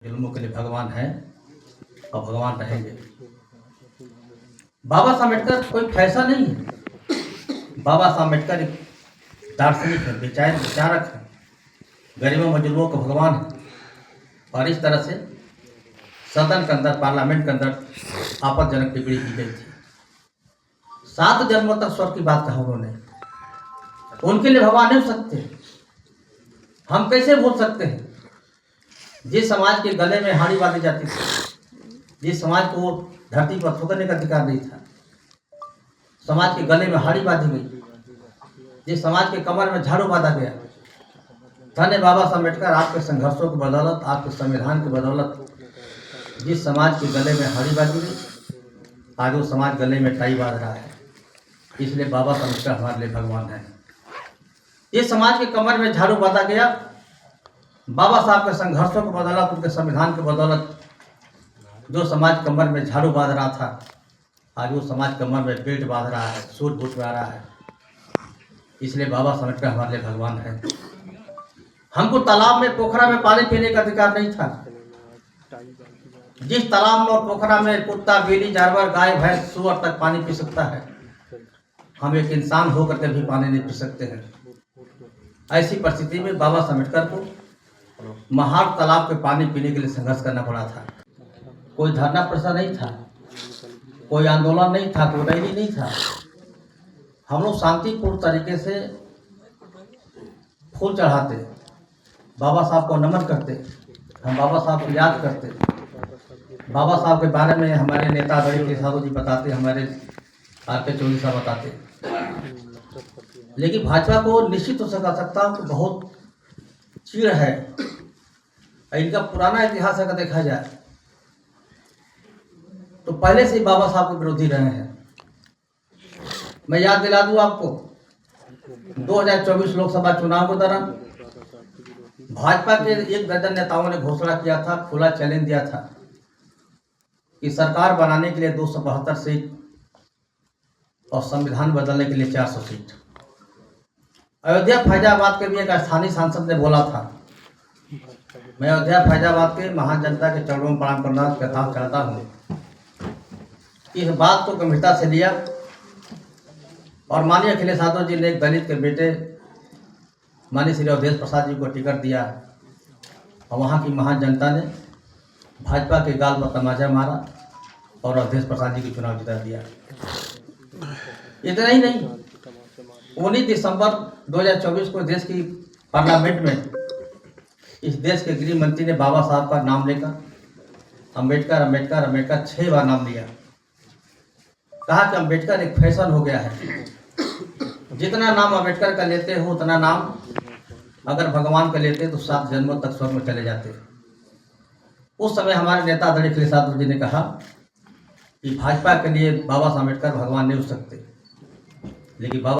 जुल्मों के लिए भगवान है और भगवान रहेंगे। बाबा साहब अम्बेडकर कोई फैसला नहीं है। बाबा साहब अम्बेडकर एक दार्शनिक है, विचारक है, गरीबों मजलूमों का भगवान है। और इस तरह से सदन के अंदर, पार्लियामेंट के अंदर आपत्तिजनक टिप्पणी की गई थी। 7 जन्मों तक स्वर्ग की बात कहा उन्होंने। उनके लिए भगवान नहीं हो सकते। हम कैसे भूल सकते हैं? जिस समाज के गले में हाड़ी बांधी जाती थी, जिस समाज को धरती पर थूकने का अधिकार नहीं था, समाज के गले में हाड़ी बांधी गई, जिस समाज के कमर में झाड़ू बांधा गया। धन्य बाबा साहब अम्बेडकर, आपके संघर्षों की बदौलत, आपके संविधान की बदौलत जिस समाज के गले में हाड़ी बांधी गई, आज वो समाज गले में टाई बांध रहा है। इसलिए बाबा साहब अम्बेडकर हमारे लिए भगवान है। जिस समाज के कमर में झाड़ू बांधा गया, बाबा साहब के संघर्षों की बदौलत, उनके संविधान की बदौलत जो समाज कमर में झाड़ू बांध रहा था, आज वो समाज कमर में बेल्ट बांध रहा है, सूट बूट में आ रहा है। इसलिए बाबा साहब अम्बेडकर हमारे लिए भगवान है। हमको तालाब में, पोखरा में पानी पीने का अधिकार नहीं था। जिस तालाब में और पोखरा में कुत्ता, बिल्ली, जानवर, गाय, भैंस, सुअर तक पानी पी सकता है, हम एक इंसान होकर के भी पानी नहीं पी सकते हैं। ऐसी परिस्थिति में बाबा साहब अम्बेडकर को महाड़ तालाब के पानी पीने के लिए संघर्ष करना पड़ा था। कोई धरना प्रदर्शन नहीं था, कोई आंदोलन नहीं था, कोई रैली नहीं था। हम लोग शांतिपूर्ण तरीके से फूल चढ़ाते, बाबा साहब को नमन करते, हम बाबा साहब को याद करते, बाबा साहब के बारे में हमारे नेता गणेश साधु जी बताते, हमारे आर.के. चौधरी साहब बताते। लेकिन भाजपा को निश्चित हो सकता हूँ कि बहुत चिढ़ है। इनका पुराना इतिहास अगर देखा जाए तो पहले से ही बाबा साहब के विरोधी रहे हैं। मैं याद दिला दूं आपको, 2024 लोकसभा चुनाव के दौरान भाजपा के 1 दर्जन नेताओं ने घोषणा किया था, खुला चैलेंज दिया था कि सरकार बनाने के लिए 272 सीट और संविधान बदलने के लिए 400 सीट। अयोध्या फैजाबाद के भी एक स्थानीय सांसद ने बोला था। मैं अयोध्या फैजाबाद के महान जनता के चरणों में प्रणाम करना चाहता हूँ। इस बात को गंभीरता से लिया और माननीय अखिलेश यादव जी ने एक दलित के बेटे माननीय श्री अवधेश प्रसाद जी को टिकट दिया और वहाँ की महान जनता ने भाजपा के गाल पर तमाचा मारा और अवधेश प्रसाद जी की चुनाव जिता दिया। इतना ही नहीं, 19 दिसंबर 2024 को देश की पार्लियामेंट में इस देश के गृह मंत्री ने बाबा साहब का नाम लेकर अम्बेडकर अम्बेडकर अम्बेडकर 6 बार नाम लिया। कहा कि अम्बेडकर एक फैशन हो गया है। जितना नाम अम्बेडकर का लेते हो उतना नाम अगर भगवान का लेते तो 7 जन्मों तक स्वर्ग में चले जाते। उस समय हमारे नेता आदरणीय अखिलेश यादव जी ने कहा कि भाजपा के लिए बाबा साहब अम्बेडकर भगवान नहीं हो सकते, लेकिन बाबा